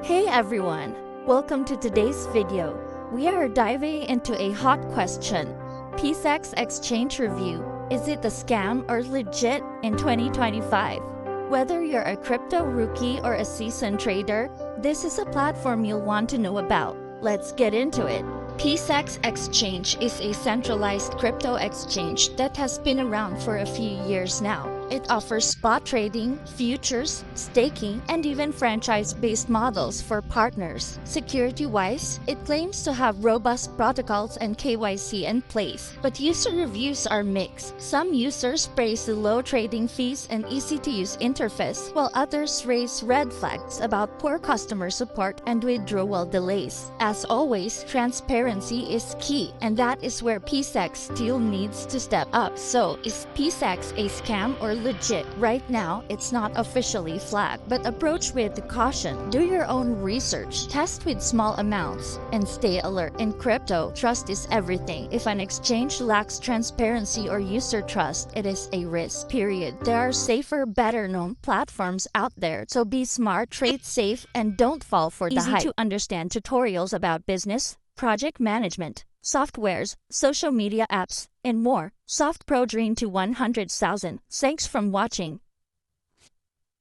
Hey everyone! Welcome to today's video. We are diving into a hot question. pcex exchange review. Is it a scam or legit in 2025? Whether you're a crypto rookie or a seasoned trader, this is a platform you'll want to know about. Let's get into it. pcex Exchange is a centralized crypto exchange that has been around for a few years now. It offers spot trading, futures, staking, and even franchise-based models for partners. Security-wise, it claims to have robust protocols and KYC in place, but user reviews are mixed. Some users praise the low trading fees and easy-to-use interface, while others raise red flags about poor customer support and withdrawal delays. As always, transparency is key, and that is where pcex still needs to step up. So, is pcex a scam or legit? Right now, it's not officially flagged, but approach with caution. Do your own research, test with small amounts, and stay alert. In crypto, trust is everything. If an exchange lacks transparency or user trust, it is a risk, period. There are safer, better-known platforms out there, so be smart, trade safe, and don't fall for the hype. Easy to understand tutorials about business, project management, softwares, social media apps, and more. Softpro dream to 100,000. Thanks for watching.